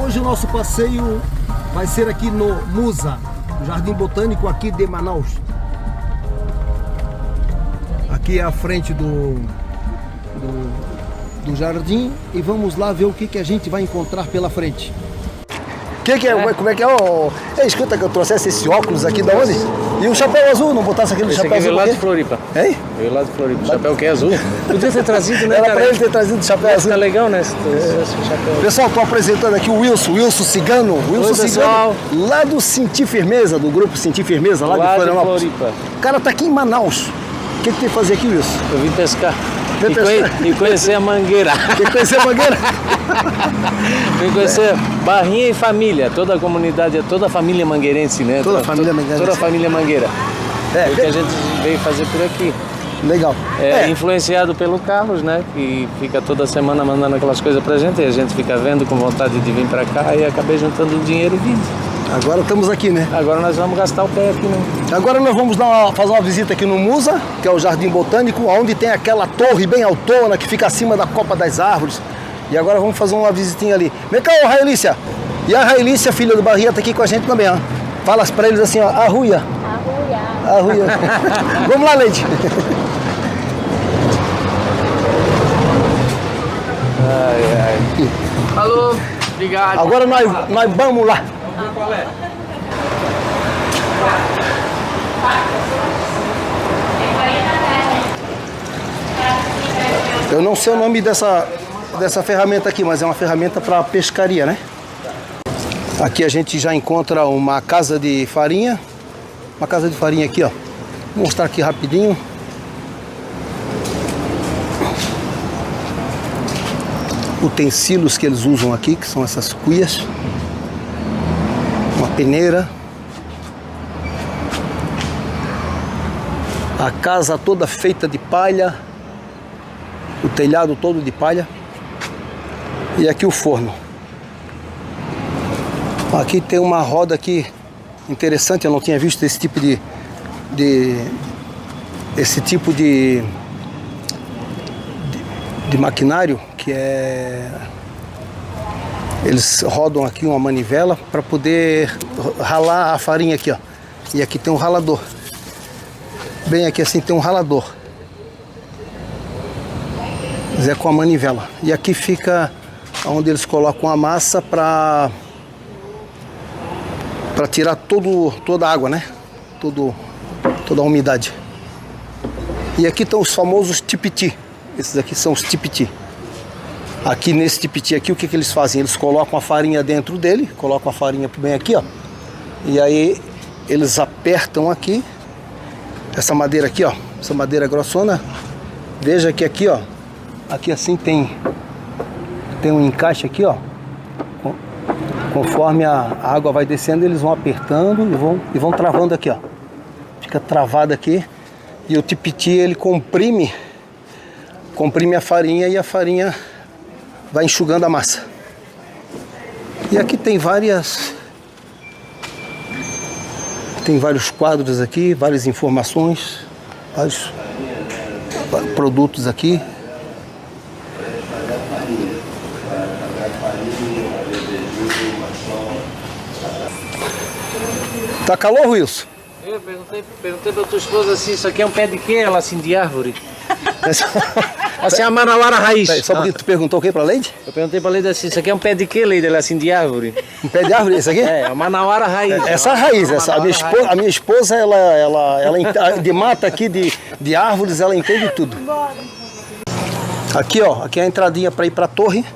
Hoje o nosso passeio vai ser aqui no MUSA, Jardim Botânico aqui de Manaus. Aqui é a frente do jardim e vamos lá ver o que a gente vai encontrar pela frente. Como é que é? Escuta que eu trouxesse esse óculos aqui da onde? E o chapéu azul, não botasse aquele chapéu azul? Veio lá de Floripa. Hein? Veio lá de Floripa. O chapéu que é azul. Podia ter trazido, né, Era cara? pra ele ter trazido o chapéu azul. Tá legal, né? Esse chapéu. Pessoal, tô apresentando aqui o Wilson Cigano. Wilson pessoal. Cigano, lá do Sentir Firmeza, do grupo Sentir Firmeza, lá de Florianópolis. Floripa. O cara tá aqui em Manaus. O que tem que fazer aqui, Wilson? Eu vim pescar. pescar. E conhecer a mangueira. Quer conhecer a mangueira? Vim conhecer Barrinha e família. Toda a comunidade, toda a família mangueirense, né? Toda a família mangueirense. Toda a família mangueira. É o que a gente veio fazer por aqui. Legal. Influenciado pelo Carlos, né? Que fica toda semana mandando aquelas coisas pra gente. E a gente fica vendo com vontade de vir pra cá. E acabei juntando o dinheiro e vindo. Agora estamos aqui, né? Agora nós vamos gastar o pé aqui, né? Agora nós vamos fazer uma visita aqui no MUSA, que é o Jardim Botânico, onde tem aquela torre bem autona que fica acima da copa das árvores. E agora vamos fazer uma visitinha ali. Vem cá, Raelícia. E a Raelícia, filha do Barrinha, tá aqui com a gente também, ó. Fala pra eles assim, ó, arruia. Arruia. Vamos lá, Leite. Falou, obrigado. Agora nós vamos lá. Qual é? Eu não sei o nome dessa ferramenta aqui, mas é uma ferramenta para pescaria, né? Aqui a gente já encontra uma casa de farinha. Uma casa de farinha aqui, ó. Vou mostrar aqui rapidinho. Utensílios que eles usam aqui, que são essas cuias. Uma peneira. A casa toda feita de palha. O telhado todo de palha. E aqui o forno. Aqui tem uma roda aqui interessante, eu não tinha visto esse tipo de maquinário, que é... Eles rodam aqui uma manivela para poder ralar a farinha aqui, ó. E aqui tem um ralador. Bem aqui assim tem um ralador. É com a manivela. E aqui fica onde eles colocam a massa para tirar toda a água, né? Toda a umidade. E aqui estão os famosos tipiti. Esses aqui são os tipiti. Aqui nesse tipiti aqui, o que eles fazem? Eles colocam a farinha dentro dele, colocam a farinha bem aqui, ó. E aí eles apertam aqui, essa madeira aqui, ó, essa madeira grossona. Veja que aqui, ó, aqui assim tem um encaixe aqui, ó. Conforme a água vai descendo, eles vão apertando e vão travando aqui, ó. Fica travado aqui. E o tipiti, ele comprime a farinha e a farinha vai enxugando a massa. E aqui tem vários quadros aqui, várias informações, vários produtos aqui. Tá calor, Wilson? Eu perguntei pra tua esposa assim, isso aqui é um pé de quê? Ela assim, de árvore. Assim, a manauara raiz. Só porque tu perguntou o que pra Leide? Eu perguntei pra Leide assim, isso aqui é um pé de quê, Leide? Ela assim, de árvore. Um pé de árvore, esse aqui? É, a manauara raiz. Essa raiz, a minha esposa, ela de mata aqui, de árvores, ela entende tudo. Aqui, ó, aqui é a entradinha para ir para a torre.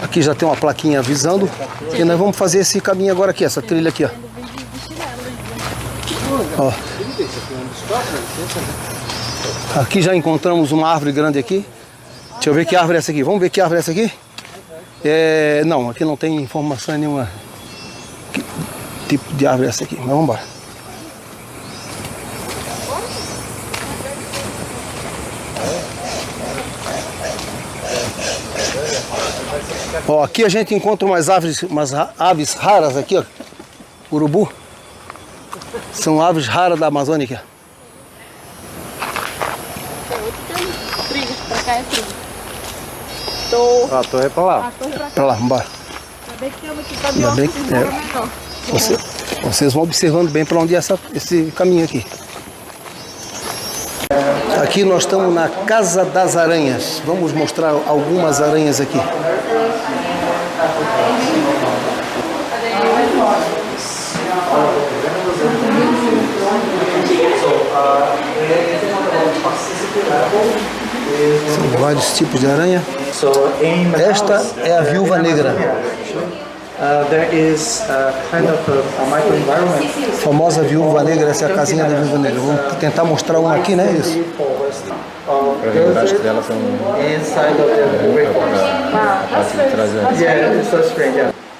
Aqui já tem uma plaquinha avisando. E nós vamos fazer esse caminho agora aqui, essa trilha aqui, ó. Ó. Aqui já encontramos uma árvore grande aqui. Deixa eu ver que árvore é essa aqui. Vamos ver que árvore é essa aqui? Não, aqui não tem informação nenhuma. Que tipo de árvore é essa aqui? Mas vamos embora. Ó, aqui a gente encontra umas aves raras aqui, ó. Urubu. São aves raras da Amazônia aqui, ó. Pra cá é trigo. A torre é pra lá. A torre pra cá. Pra lá, vambora. Ainda bem que vocês vão observando bem para onde é esse caminho aqui. Aqui nós estamos na Casa das Aranhas. Vamos mostrar algumas aranhas aqui. São vários tipos de aranha. Esta é a viúva negra. Famosa viúva negra, essa é a casinha da viúva negra. Vamos tentar mostrar uma aqui, né? Isso. Embaixo dela tem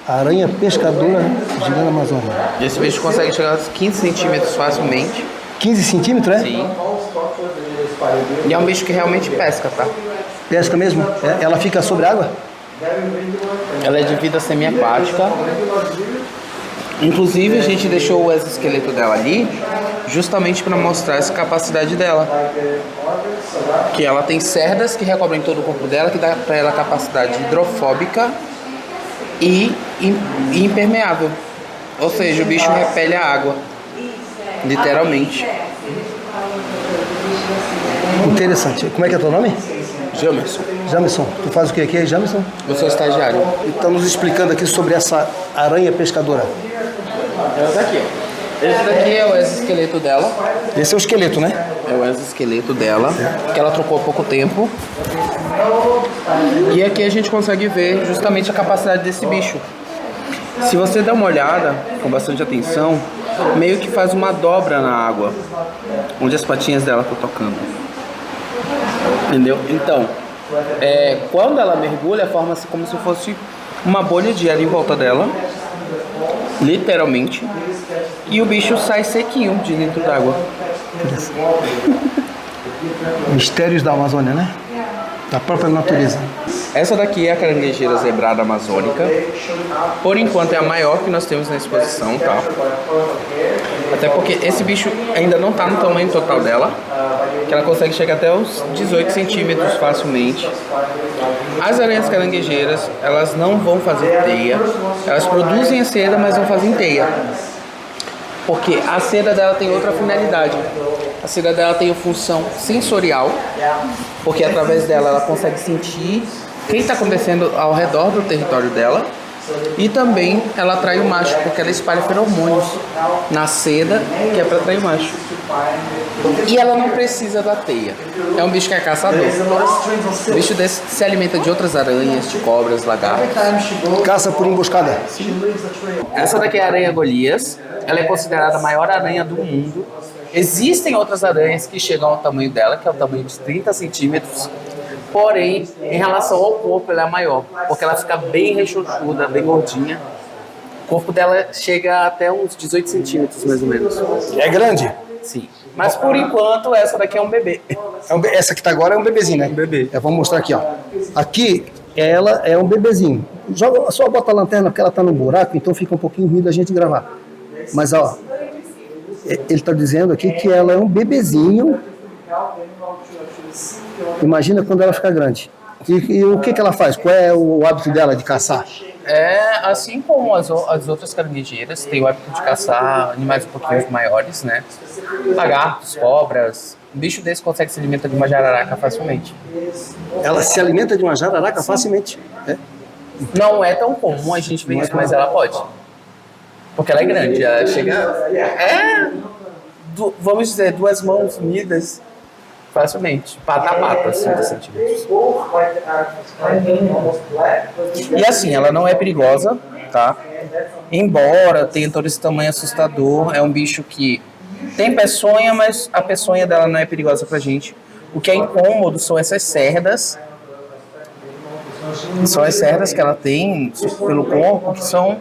A aranha pescadora gigante amazônica. Esse bicho consegue chegar a 15 centímetros facilmente. 15 centímetros, é? Sim. E é um bicho que realmente pesca, tá? Pesca mesmo? Ela fica sobre a água? Ela é de vida semiaquática. Inclusive, a gente deixou o exoesqueleto dela ali justamente para mostrar essa capacidade dela. Que ela tem cerdas que recobrem todo o corpo dela, que dá para ela capacidade hidrofóbica e impermeável. Ou seja, o bicho repele a água, literalmente. Interessante. Como é que é teu nome? Jamerson, Jamerson. Tu faz o que aqui, Jamerson? eu sou estagiário. E está nos explicando aqui sobre essa aranha pescadora. Essa daqui, ó. Esse daqui é o exoesqueleto dela. Esse é o esqueleto, né? É o exoesqueleto dela, que ela trocou há pouco tempo. E aqui a gente consegue ver justamente a capacidade desse bicho. Se você der uma olhada com bastante atenção, meio que faz uma dobra na água, onde as patinhas dela estão tocando. Entendeu? Então, quando ela mergulha, forma-se como se fosse uma bolha de ar em volta dela, literalmente, e o bicho sai sequinho de dentro d'água. Mistérios da Amazônia, né? Da própria natureza. Essa daqui é a caranguejeira zebrada amazônica. Por enquanto é a maior que nós temos na exposição, tá? Até porque esse bicho ainda não está no tamanho total dela, que ela consegue chegar até os 18 centímetros facilmente. As aranhas caranguejeiras, elas não vão fazer teia. Elas produzem a seda, mas não fazem teia. Porque a seda dela tem outra finalidade. A seda dela tem a função sensorial, porque através dela ela consegue sentir o que está acontecendo ao redor do território dela. E também ela atrai o macho, porque ela espalha feromônios na seda, que é para atrair o macho. E ela não precisa da teia. É um bicho que é caçador. O bicho desse se alimenta de outras aranhas, de cobras, lagartos. Caça por emboscada. Essa daqui é a aranha Golias. Ela é considerada a maior aranha do mundo. Existem outras aranhas que chegam ao tamanho dela, que é o tamanho de 30 centímetros. Porém, em relação ao corpo, ela é maior, porque ela fica bem rechonchuda, bem gordinha. O corpo dela chega até uns 18 centímetros, mais ou menos. É grande? Sim. Mas, por enquanto, essa daqui é um bebê. Essa que tá agora é um bebezinho, né? Um bebê. Vamos mostrar aqui, ó. Aqui, ela é um bebezinho. Só bota a lanterna porque ela tá no buraco, então fica um pouquinho ruim da gente gravar. Mas, ó, ele tá dizendo aqui que ela é um bebezinho. Imagina quando ela ficar grande. E o que ela faz? Qual é o hábito dela de caçar? Assim como as outras caranguejeiras, tem o hábito de caçar animais um pouquinho maiores, né? Lagartos, cobras. Um bicho desse consegue se alimentar de uma jararaca facilmente. Ela se alimenta de uma jararaca facilmente. Não é tão comum a gente ver isso, mas ela pode. Porque ela é grande, ela chega... vamos dizer, 2 mãos unidas facilmente. Pata a pata, 5 centímetros. E assim, ela não é perigosa, tá? Embora tenha todo esse tamanho assustador, é um bicho que tem peçonha, mas a peçonha dela não é perigosa pra gente. O que é incômodo são essas cerdas. São as cerdas que ela tem pelo corpo, que são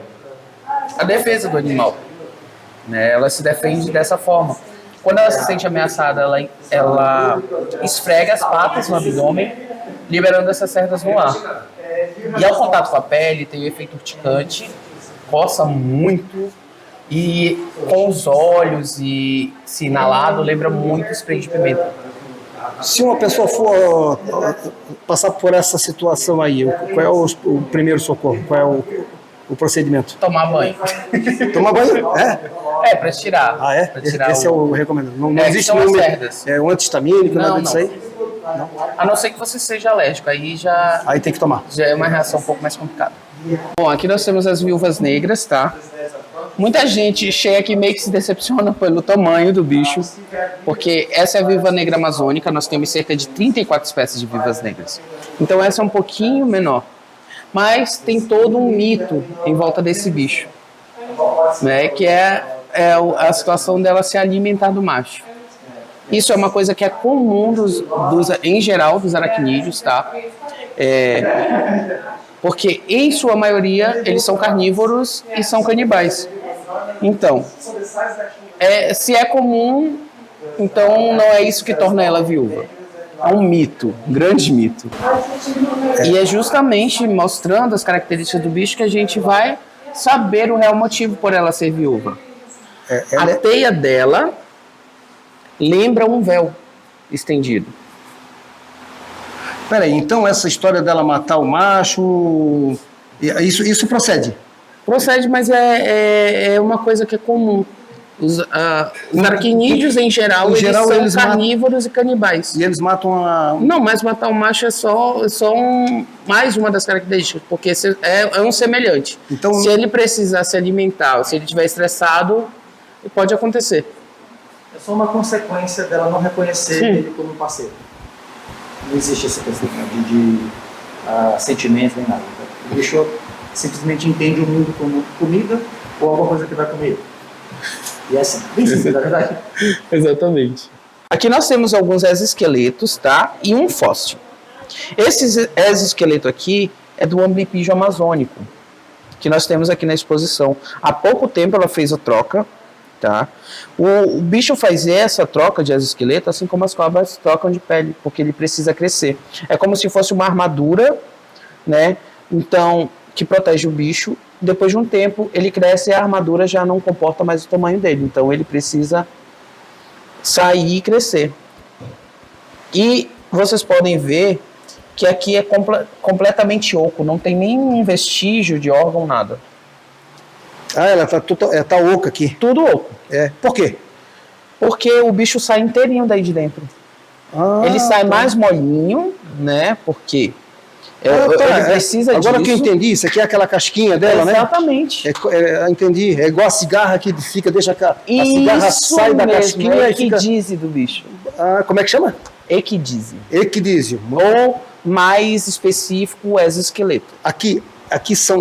a defesa do animal, né? Ela se defende dessa forma. Quando ela se sente ameaçada, ela esfrega as patas no abdômen, liberando essas cerdas no ar. E ao contato com a pele, tem o efeito urticante, coça muito, e com os olhos e se inalado, lembra muito spray de pimenta. Se uma pessoa for passar por essa situação aí, qual é o primeiro socorro? Qual é o procedimento? Tomar banho. Tomar banho? Pra tirar. Ah, é? Pra tirar Esse é o recomendado. Não que existe são as nenhum cerdas. um antihistamínico, nada Não, disso não. aí? A não ser que você seja alérgico, aí já Aí tem que tomar. é uma reação um pouco mais complicada. Bom, aqui nós temos as viúvas negras, tá? Muita gente chega aqui meio que se decepciona pelo tamanho do bicho, porque essa é a viúva negra amazônica, nós temos cerca de 34 espécies de viúvas negras. Então essa é um pouquinho menor. Mas tem todo um mito em volta desse bicho, né? Que é a situação dela se alimentar do macho. Isso é uma coisa que é comum em geral dos aracnídeos, tá? Porque em sua maioria eles são carnívoros e são canibais. Então, se é comum, então não é isso que torna ela viúva. É um mito, um grande mito. E é justamente mostrando as características do bicho que a gente vai saber o real motivo por ela ser viúva. A teia dela lembra um véu estendido. Peraí, então essa história dela matar o macho, isso procede? Procede, mas é uma coisa que é comum. Os aracnídeos, em geral, eles são carnívoros e canibais. E eles matam a... Não, mas matar o macho é só mais uma das características, porque é um semelhante. Então, se ele precisar se alimentar, ou se ele estiver estressado, pode acontecer. É só uma consequência dela não reconhecer ele como um parceiro. Não existe essa questão de sentimento nem nada. O bicho simplesmente entende o mundo como comida ou alguma coisa que vai comer. E é assim, bem simples, na verdade. Exatamente. Aqui nós temos alguns exoesqueletos, tá? E um fóssil. Esse exoesqueleto aqui é do amblipígio amazônico, que nós temos aqui na exposição. Há pouco tempo ela fez a troca, tá? O bicho faz essa troca de exoesqueleto, assim como as cobras trocam de pele, porque ele precisa crescer. É como se fosse uma armadura, né? Então, que protege o bicho. Depois de um tempo, ele cresce e a armadura já não comporta mais o tamanho dele. Então, ele precisa sair e crescer. E vocês podem ver que aqui é completamente oco. Não tem nenhum vestígio de órgão, nada. Ah, ela tá oca aqui. Tudo oco. Por quê? Porque o bicho sai inteirinho daí de dentro. Ele sai mais molinho, né? Porque... ele precisa disso. Agora que eu entendi, isso aqui é aquela casquinha dela, Exatamente. né? Entendi. É igual a cigarra que fica, deixa a cigarra sai da casquinha e fica... Equidise do bicho. Como é que chama? Equidise. Equidísio. Ou, mais específico, o exoesqueleto. Aqui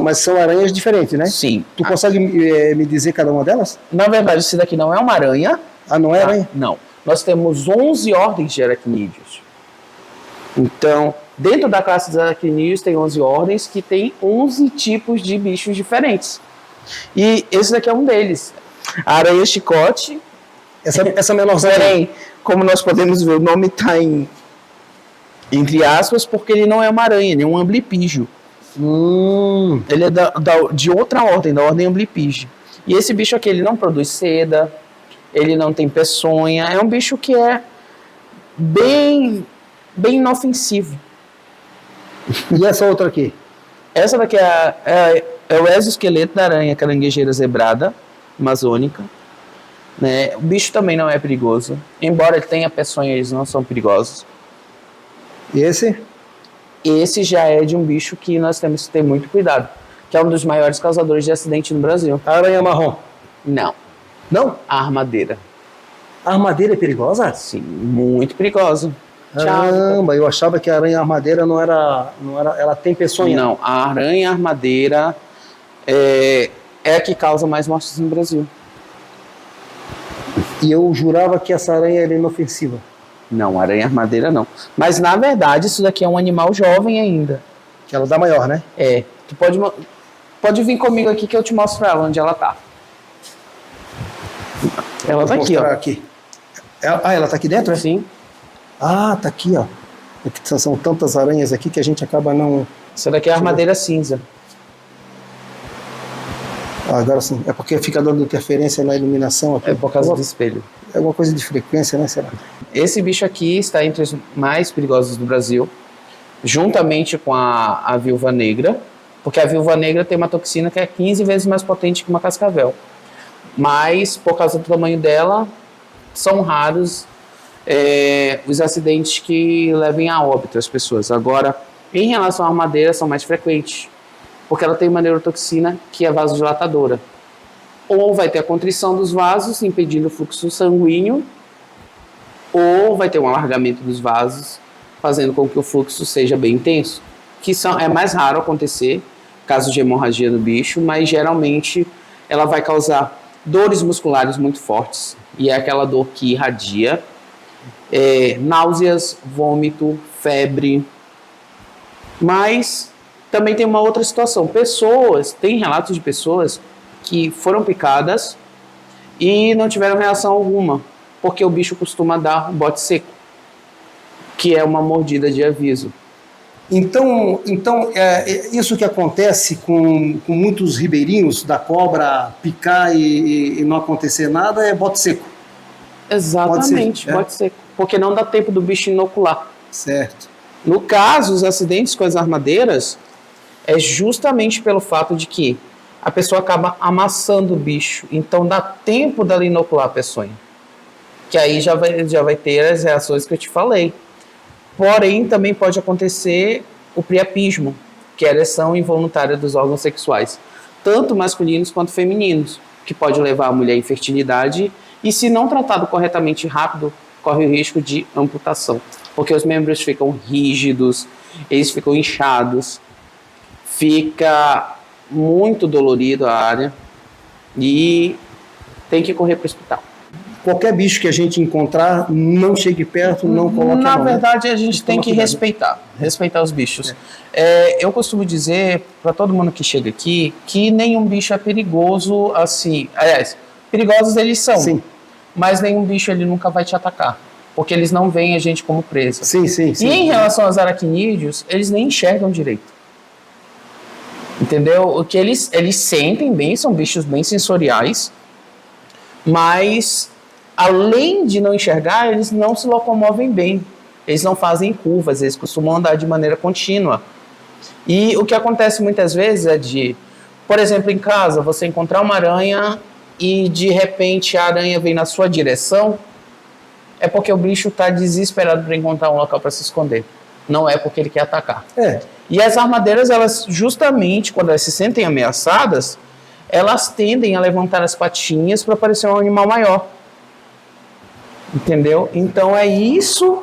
mas são aranhas diferentes, né? Sim. Tu consegue me dizer cada uma delas? Na verdade, esse daqui não é uma aranha. Ah, não é aranha? Não. Nós temos 11 ordens de aracnídeos. Então... Dentro da classe dos aracnídeos tem 11 ordens que tem 11 tipos de bichos diferentes. E esse daqui é um deles. A aranha chicote. Essa menorzinha. Porém, como nós podemos ver, o nome está entre aspas, porque ele não é uma aranha, ele é um amblipígio. Ele é de outra ordem, da ordem amblipígio. E esse bicho aqui, ele não produz seda, ele não tem peçonha, é um bicho que é bem inofensivo. E essa outra aqui? Essa daqui é o exoesqueleto da aranha caranguejeira zebrada amazônica. Né? O bicho também não é perigoso. Embora ele tenha peçonha, eles não são perigosos. E esse? Esse já é de um bicho que nós temos que ter muito cuidado. Que é um dos maiores causadores de acidente no Brasil. A aranha marrom? Não. Não? A armadeira. A armadeira é perigosa? Sim, muito perigosa. Caramba, eu achava que a aranha armadeira não era, ela tem peçonha. Não, a aranha armadeira é a que causa mais mortes no Brasil. E eu jurava que essa aranha era inofensiva. Não, aranha armadeira não. Mas na verdade isso daqui é um animal jovem ainda. Que ela dá maior, né? Tu pode vir comigo aqui que eu te mostro ela, onde ela tá. Ela tá aqui, ó. Aqui. Ela tá aqui dentro, é? Sim. Ah, tá aqui, ó. São tantas aranhas aqui que a gente acaba não... Essa daqui é a armadeira cinza. Agora sim. É porque fica dando interferência na iluminação aqui. É por causa do espelho. É alguma coisa de frequência, né? Será? Esse bicho aqui está entre os mais perigosos do Brasil, juntamente com a viúva negra, Porque a viúva negra tem uma toxina que é 15 vezes mais potente que uma cascavel. Mas, por causa do tamanho dela, são raros os acidentes que levem a óbito as pessoas. Agora, em relação à armadeira, são mais frequentes, porque ela tem uma neurotoxina que é vasodilatadora. Ou vai ter a contrição dos vasos, impedindo o fluxo sanguíneo, ou vai ter um alargamento dos vasos, fazendo com que o fluxo seja bem intenso. É mais raro acontecer, casos de hemorragia no bicho, mas geralmente ela vai causar dores musculares muito fortes, e é aquela dor que irradia, náuseas, vômito, febre. Mas também tem uma outra situação. Tem relatos de pessoas que foram picadas e não tiveram reação alguma, porque o bicho costuma dar um bote seco, que é uma mordida de aviso. Então isso que acontece com muitos ribeirinhos, da cobra picar e não acontecer nada, é bote seco. Exatamente, bote seco. Porque não dá tempo do bicho inocular. Certo. No caso, os acidentes com as armadeiras é justamente pelo fato de que a pessoa acaba amassando o bicho. Então dá tempo dela inocular a peçonha. Que aí já vai ter as reações que eu te falei. Porém, também pode acontecer o priapismo, que é a ereção involuntária dos órgãos sexuais, tanto masculinos quanto femininos, que pode levar a mulher à infertilidade e, se não tratado corretamente rápido, corre o risco de amputação, porque os membros ficam rígidos, eles ficam inchados, fica muito dolorido a área e tem que correr para o hospital. Qualquer bicho que a gente encontrar, não chegue perto, não coloque a mão. Na verdade, a gente tem que respeitar os bichos. Eu costumo dizer para todo mundo que chega aqui que nenhum bicho é perigoso assim. Aliás, perigosos eles são, sim, mas nenhum bicho ele nunca vai te atacar, porque eles não veem a gente como presa. Sim. E em relação aos aracnídeos, eles nem enxergam direito. Entendeu? O que eles sentem bem, são bichos bem sensoriais, mas além de não enxergar, eles não se locomovem bem. Eles não fazem curvas, eles costumam andar de maneira contínua. E o que acontece muitas vezes é de, por exemplo, em casa, você encontrar uma aranha e de repente a aranha vem na sua direção, é porque o bicho está desesperado para encontrar um local para se esconder. Não é porque ele quer atacar. E as armadeiras, elas justamente, quando elas se sentem ameaçadas, elas tendem a levantar as patinhas para parecer um animal maior. Entendeu? Então isso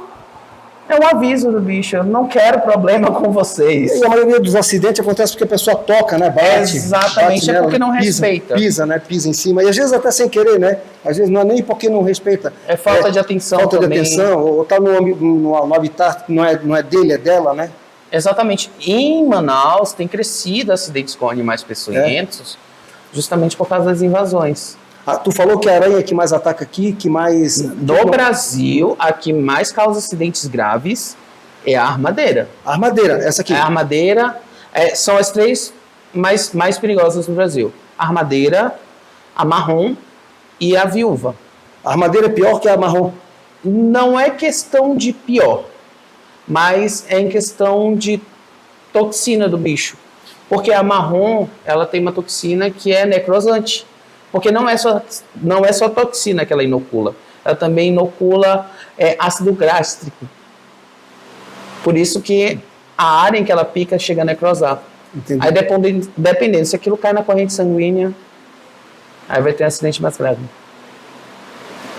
é um aviso do bicho. Eu não quero problema com vocês. E a maioria dos acidentes acontece porque a pessoa toca, né? Bate. Exatamente, bate porque não respeita. Pisa em cima. E às vezes até sem querer, né? Às vezes não é nem porque não respeita. É falta de atenção falta também. De atenção, ou tá no habitat que não é dele, é dela, né? Exatamente. Em Manaus tem crescido acidentes com animais peçonhentos, justamente por causa das invasões. Tu falou que a aranha que mais ataca aqui, que mais... No Brasil, a que mais causa acidentes graves é a armadeira. A armadeira, essa aqui. A armadeira são as três mais perigosas no Brasil. A armadeira, a marrom e a viúva. A armadeira é pior que a marrom? Não é questão de pior, mas é em questão de toxina do bicho. Porque a marrom, ela tem uma toxina que é necrosante. Porque não é só toxina que ela inocula. Ela também inocula ácido gástrico. Por isso que a área em que ela pica chega a necrosar. Entendi. Aí dependendo, se aquilo cai na corrente sanguínea, aí vai ter um acidente mais grave.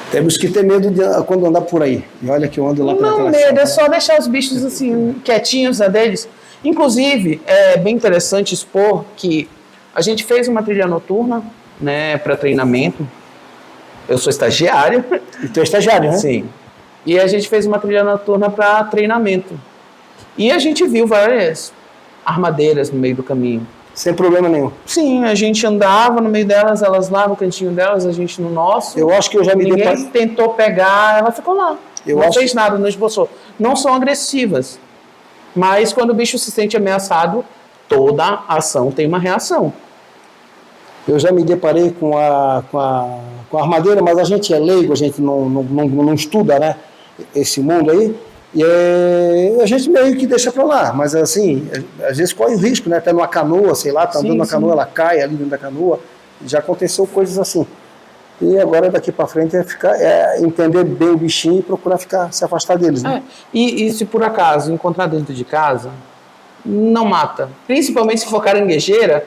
Temos que ter medo quando andar por aí. E olha que eu ando lá pela Não, medo, é só deixar os bichos assim, quietinhos deles. Inclusive, é bem interessante expor que a gente fez uma trilha noturna, né, para treinamento. Eu sou estagiário. E tu é estagiário, né? Sim. E a gente fez uma trilha noturna para treinamento. E a gente viu várias armadeiras no meio do caminho. Sem problema nenhum. Sim, a gente andava no meio delas, elas lá no cantinho delas, a gente no nosso. Eu acho que eu já me deparei. Ninguém tentou pegar, ela ficou lá. Não fez nada, não esboçou. Não são agressivas. Mas quando o bicho se sente ameaçado, toda ação tem uma reação. Eu já me deparei com a armadeira, mas a gente é leigo, a gente não estuda, né, esse mundo aí. E a gente meio que deixa para lá, mas assim, às vezes corre o risco, né? Até numa canoa, sei lá, tá andando na canoa, ela cai ali dentro da canoa. Já aconteceu coisas assim. E agora daqui para frente é entender bem o bichinho e procurar se afastar deles, né? E se por acaso encontrar dentro de casa, não mata. Principalmente se for caranguejeira,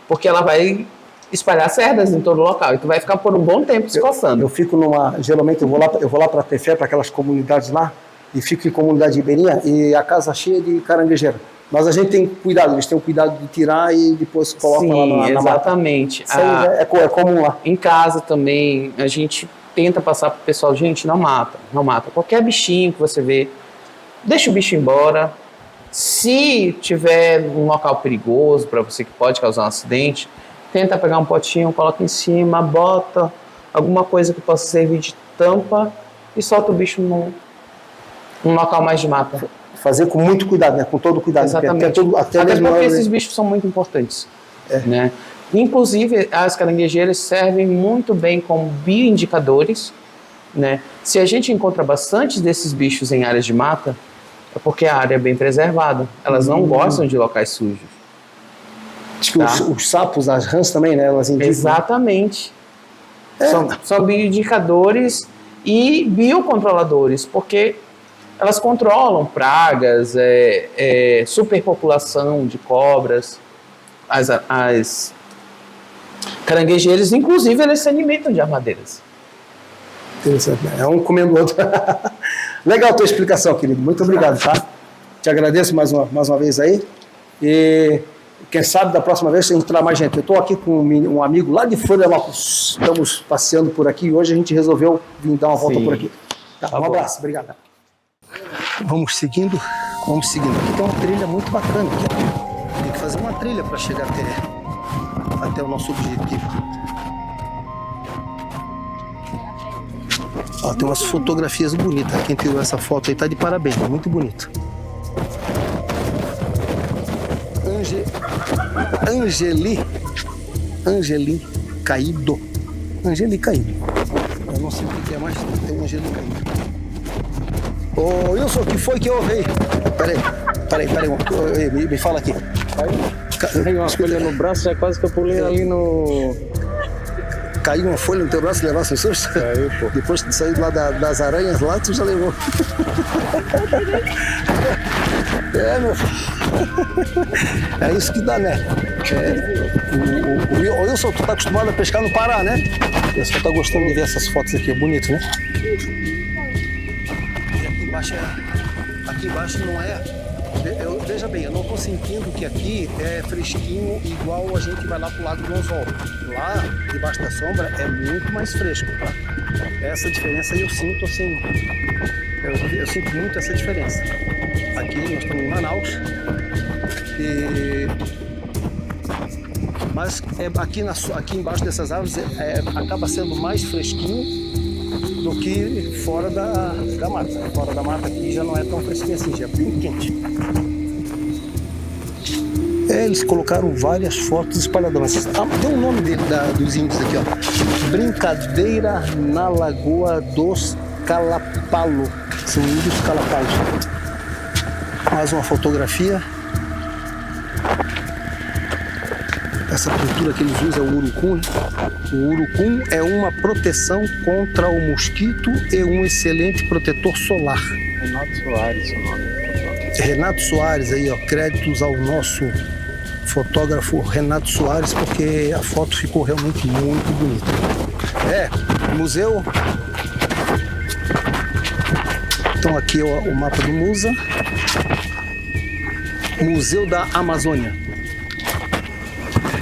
porque ela vai espalhar cerdas em todo o local. E tu vai ficar por um bom tempo se coçando. Eu fico geralmente eu vou lá para Tefé, para aquelas comunidades lá, e fico em comunidade ribeirinha, e a casa cheia de caranguejeira. Mas a gente tem cuidado, eles têm o cuidado de tirar e depois colocam lá na mata. Exatamente. Isso aí é comum lá. Em casa também, a gente tenta passar pro pessoal, gente, não mata. Qualquer bichinho que você vê, deixa o bicho embora. Se tiver um local perigoso para você que pode causar um acidente, tenta pegar um potinho, coloca em cima, bota alguma coisa que possa servir de tampa e solta o bicho num local mais de mata. Fazer com muito cuidado, né? Com todo cuidado. Exatamente. Até porque esses bichos são muito importantes. Né? Inclusive, as caranguejeiras servem muito bem como bioindicadores. Né? Se a gente encontra bastante desses bichos em áreas de mata, é porque a área é bem preservada. Elas não gostam de locais sujos. Acho que os sapos, as rãs também, né? Elas indicam. Exatamente. São bioindicadores e biocontroladores, porque elas controlam pragas, superpopulação de cobras. As caranguejeiras, inclusive, eles se alimentam de armadeiras. Interessante, né? É um comendo o outro. Legal a tua explicação, querido. Muito obrigado, tá? Te agradeço mais uma vez aí. E quem sabe da próxima vez a gente traz mais gente. Eu estou aqui com um amigo lá de Florianópolis. Estamos passeando por aqui e hoje a gente resolveu vir dar uma volta por aqui. Tá, um abraço, obrigado. Vamos seguindo. Aqui tem uma trilha muito bacana. Tem que fazer uma trilha para chegar até o nosso objetivo. Ó, tem umas fotografias bonitas. Quem tirou essa foto aí tá de parabéns, muito bonito. Angeli Caído. Eu não sei o que é mais, tem um Angeli Caído. Ô Wilson, o que foi que houve aí? Peraí, me fala aqui. Caiu uma folha no braço, é quase que eu pulei ali no... Caiu uma folha no teu braço e levasse um susto? Caiu, pô. Depois que saiu lá das aranhas lá, tu já levou. Meu filho. É isso que dá, né? O Wilson, tu tá acostumado a pescar no Pará, né? O pessoal tá gostando de ver essas fotos aqui, é bonito, né? E aqui embaixo não é... Veja bem, eu não estou sentindo que aqui é fresquinho igual a gente vai lá pro Lago do Anzol. Lá, debaixo da sombra, é muito mais fresco, tá? Essa diferença aí eu sinto assim, eu sinto muito essa diferença. Aqui nós estamos em Manaus, mas aqui embaixo dessas árvores acaba sendo mais fresquinho do que fora da mata. Fora da mata aqui já não é tão fresquinho assim, já é bem quente. Eles colocaram várias fotos espalhadas. Tem um nome dos índios aqui, ó. Brincadeira na Lagoa dos Calapalo. São índios calapalos. Mais uma fotografia. Essa pintura que eles usam é o urucum, né? O urucum é uma proteção contra o mosquito e um excelente protetor solar. Renato Soares, o nome. Renato Soares aí, ó, créditos ao nosso fotógrafo Renato Soares, porque a foto ficou realmente muito bonita. Museu. Então aqui é o mapa do Musa. Museu da Amazônia.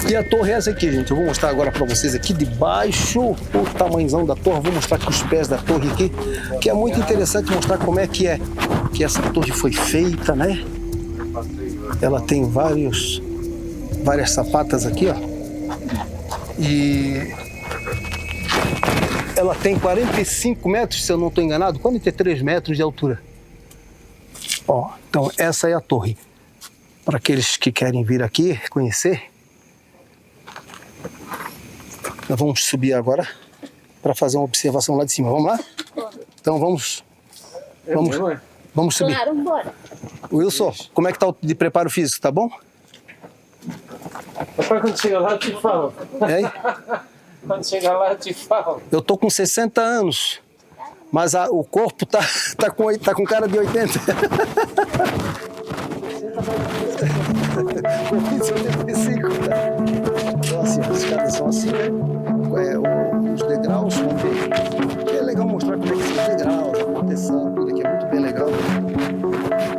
E a torre é essa aqui, gente. Eu vou mostrar agora para vocês aqui de baixo o tamanhozão da torre. Vou mostrar aqui os pés da torre aqui, que é muito interessante mostrar como é que essa torre foi feita, né? Ela tem várias sapatas aqui, ó. E ela tem 45 metros, se eu não estou enganado, 43 metros de altura. Ó, então essa é a torre. Para aqueles que querem vir aqui conhecer, nós vamos subir agora para fazer uma observação lá de cima. Vamos lá? Então vamos Vamos subir. Claro, bora. Wilson, como é que tá o de preparo físico? Tá bom? Papai, quando chegar lá, eu te falo. Hein? Quando chegar lá, eu te falo. Eu tô com 60 anos, mas o corpo tá com cara de 80. Com 75. Então assim, as escadas são assim, né? Os degraus, vamos ver. É legal mostrar como é que são os degraus, a proteção, tudo aqui é muito bem legal.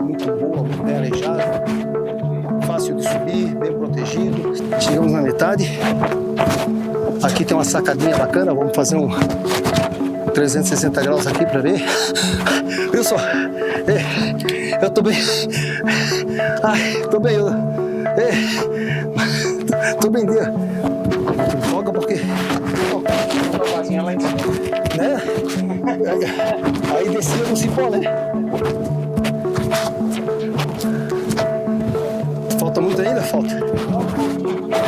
Muito boa, muito bem arejada. Fácil de subir, bem protegido. Chegamos na metade. Aqui tem uma sacadinha bacana, vamos fazer um 360 graus aqui para ver. Wilson, eu tô bem. Ai, tô bem. Tô bem dia. Folga porque. Né? Aí descia no cipó, né? Falta muito ainda? Falta.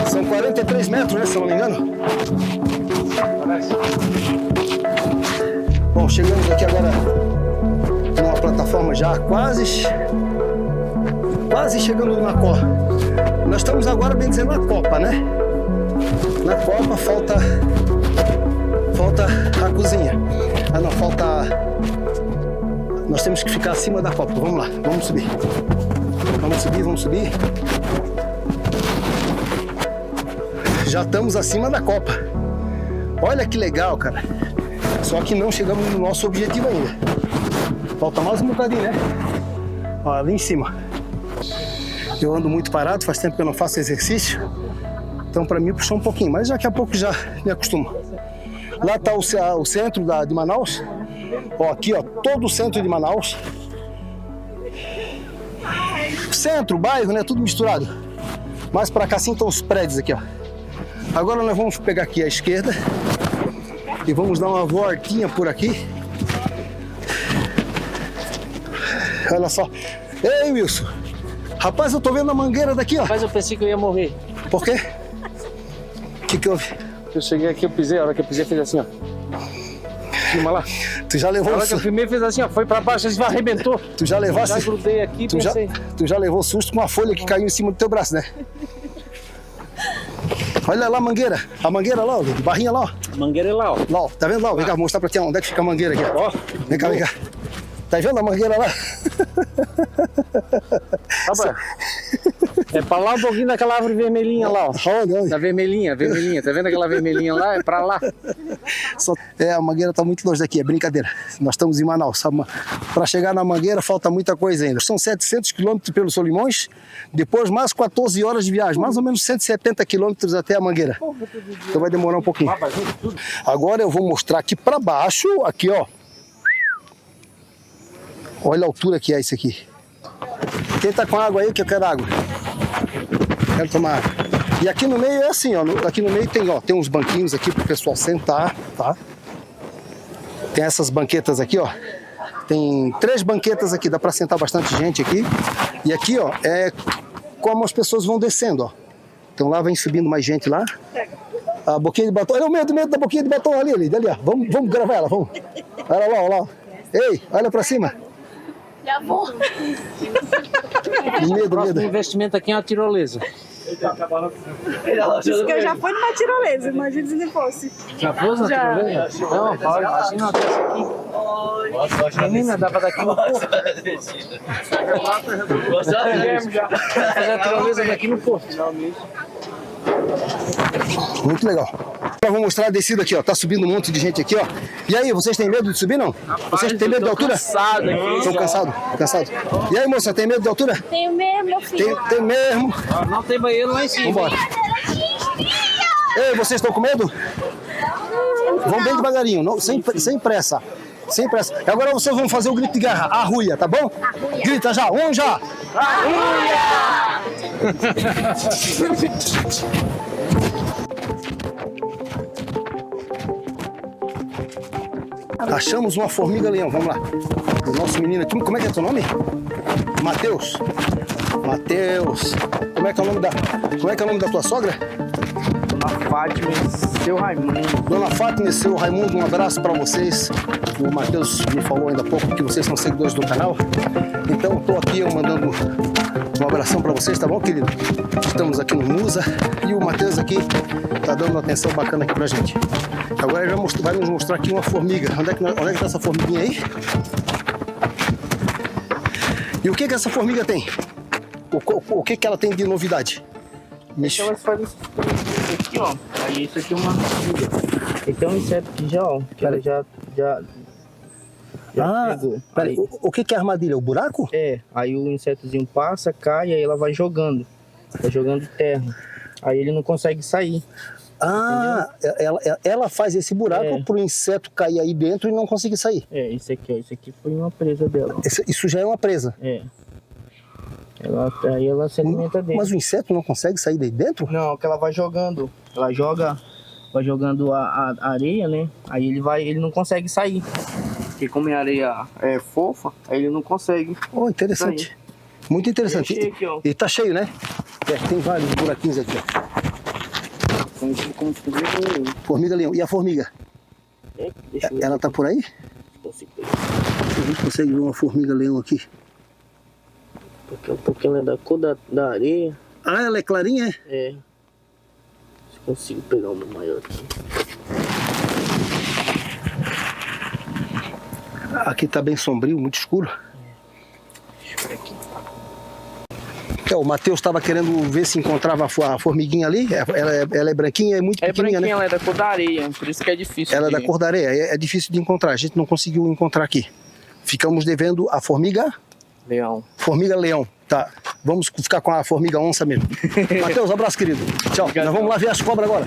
São 43 metros, né? Se eu não me engano. Bom, chegamos aqui agora numa plataforma já quase chegando na copa. Nós estamos agora, bem dizendo, na copa, né? Na copa falta a cozinha. Ah, não, falta... Nós temos que ficar acima da copa. Vamos lá, vamos subir. Vamos subir. Já estamos acima da copa. Olha que legal, cara. Só que não chegamos no nosso objetivo ainda. Falta mais um bocadinho, né? Ó, ali em cima. Eu ando muito parado, faz tempo que eu não faço exercício. Então para mim puxou um pouquinho, mas daqui a pouco já me acostumo. Lá está o centro de Manaus. Ó, aqui, ó, todo o centro de Manaus. Centro, bairro, né? Tudo misturado. Mais para cá sim estão os prédios aqui, ó. Agora nós vamos pegar aqui à esquerda e vamos dar uma voltinha por aqui. Olha só. Ei, Wilson. Rapaz, eu tô vendo a mangueira daqui, ó. Rapaz, eu pensei que eu ia morrer. Por quê? O que houve? Eu cheguei aqui, eu pisei, a hora que eu pisei, fez assim, ó. Filma lá. Tu já levou A hora que eu filmei, fez assim, ó. Foi pra baixo, arrebentou. Tu já levasse... Já grudei aqui e pensei... Tu já levou susto com uma folha que caiu em cima do teu braço, né? Olha lá a mangueira lá, ó, de barrinha lá, ó. A mangueira é lá, ó. Lá, ó, tá vendo lá? Vem cá, vou mostrar pra ti onde é que fica a mangueira aqui, ó. Vem cá. Tá vendo a mangueira lá? Rapaz, é pra lá um pouquinho daquela árvore vermelhinha lá, ó. Onde? Da vermelhinha. Tá vendo aquela vermelhinha lá? É pra lá. A mangueira tá muito longe daqui, é brincadeira. Nós estamos em Manaus. Para chegar na mangueira falta muita coisa ainda. São 700 quilômetros pelos Solimões, depois mais 14 horas de viagem, mais ou menos 170 quilômetros até a mangueira. Então vai demorar um pouquinho. Agora eu vou mostrar aqui para baixo, aqui, ó. Olha a altura que é isso aqui. Quem tá com água aí, que eu quero água. Quero tomar água. E aqui no meio é assim, ó. Aqui no meio tem uns banquinhos aqui pro pessoal sentar, tá? Tem essas banquetas aqui, ó. Tem 3 banquetas aqui, dá para sentar bastante gente aqui. E aqui, ó, é como as pessoas vão descendo, ó. Então lá vem subindo mais gente lá. A boquinha de batom. Olha o medo da boquinha de batom ali, ó. Vamos gravar ela, vamos. Olha lá. Ei, olha para cima. Já vou. Medo. O investimento aqui é uma tirolesa. Diz que eu já fui numa tirolesa, imagina se não fosse. Já pôs na tirolesa? Não, pode. Imagina dessa aqui. Menina, dá pra dar aqui no porto. Fazer a tirolesa daqui no porto. Muito legal. Eu vou mostrar a descida aqui, ó. Tá subindo um monte de gente aqui, ó. E aí, vocês têm medo de subir, não? Vocês têm medo de altura? Cansado aqui. Estão cansados? E aí, moça, tem medo de altura? Tenho mesmo, meu filho. Tem mesmo. Não tem banheiro lá em cima. Vambora. Ei, vocês estão com medo? Vão bem devagarinho, não, sem pressa. Sem pressa. E agora vocês vão fazer o grito de guerra. Arruia, tá bom? Arruia. Grita já. Já. Arruia! Achamos uma formiga-leão, vamos lá. O nosso menino aqui, como é que é teu nome? Matheus. Como é que é o nome da tua sogra? Fátima e seu Raimundo. Dona Fátima e seu Raimundo, um abraço para vocês. O Matheus me falou ainda há pouco que vocês são seguidores do canal. Então estou aqui eu mandando um abração para vocês, tá bom, querido? Estamos aqui no Musa e o Matheus aqui tá dando uma atenção bacana aqui pra gente. Agora ele vai nos mostrar aqui uma formiga. Onde é que tá essa formiguinha aí? E o que essa formiga tem? O que ela tem de novidade? Então elas fazem isso aqui, ó. Aí isso aqui é uma formiga. Esse é um inseto aqui já, ó. Que ela já pegou. Peraí, o que é armadilha? O buraco? É, aí o insetozinho passa, cai, aí ela vai jogando. Vai jogando terra. Aí ele não consegue sair. Ah, ela faz esse buraco pro inseto cair aí dentro e não conseguir sair. É, isso aqui, ó. Isso aqui foi uma presa dela. Isso já é uma presa. É. Aí ela se alimenta dele. Mas o inseto não consegue sair daí dentro? Não, que ela vai jogando. Ela vai jogando a areia, né? Aí ele não consegue sair. Porque como a areia é fofa, aí ele não consegue. Oh, interessante. sair. Muito interessante. E é cheio aqui, ó. E tá cheio, né? É, tem vários buraquinhos aqui, ó. Como Formiga-leão. E a formiga? deixa eu ver Ela tá por aí? se consigo ver. A gente consegue ver uma formiga-leão aqui. Porque ela é da cor da areia. Ah, ela é clarinha, é? É. Se consigo pegar uma maior aqui. Aqui tá bem sombrio, muito escuro. Deixa eu ver aqui. O Matheus estava querendo ver se encontrava a formiguinha ali. Ela é branquinha, é muito pequenininha, né? Ela é da cor da areia, por isso que é difícil. Ela é da cor da areia, é difícil de encontrar. A gente não conseguiu encontrar aqui. Ficamos devendo a formiga... Leão. Formiga-leão. Tá, vamos ficar com a formiga-onça mesmo. Matheus, abraço, querido. Tchau. Nós vamos lá ver as cobras agora.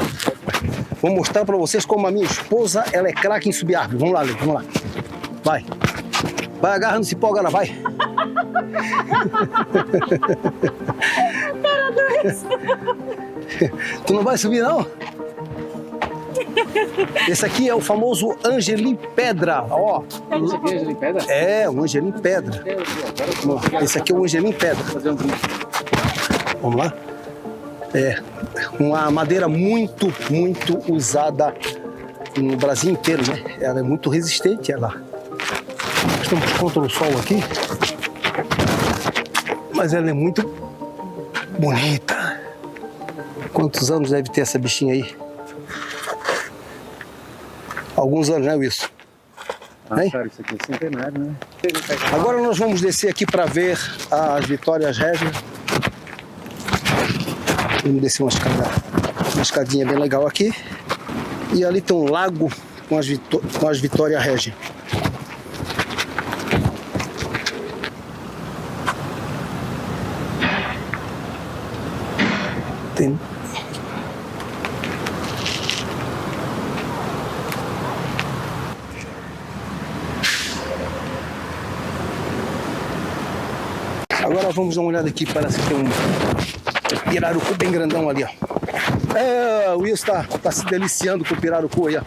Vou mostrar pra vocês como a minha esposa, ela é craque em subir árvore. Vamos lá, Lê, vamos lá. Vai. Vai, agarra no cipó agora, vai. Tu não vai subir, não? Esse aqui é o famoso Angelim Pedra, ó. Esse aqui é Angelim Pedra? É, o Angelim Pedra. Esse aqui é o Angelim Pedra. Vamos lá? É uma madeira muito usada no Brasil inteiro, né? Ela é muito resistente, ela. Estamos contra o sol aqui, mas ela é muito bonita. Quantos anos deve ter essa bichinha aí? Alguns anos, né, Wilson? Hein? Cara, isso aqui é centenário, né? Agora nós vamos descer aqui para ver as Vitórias Régia. Vamos descer uma escadinha bem legal aqui. E ali tem um lago com as Vitórias Régia. Tem... Agora vamos dar uma olhada aqui, parece que tem um pirarucu bem grandão ali, ó. É, o Wilson tá se deliciando com o pirarucu aí, ó.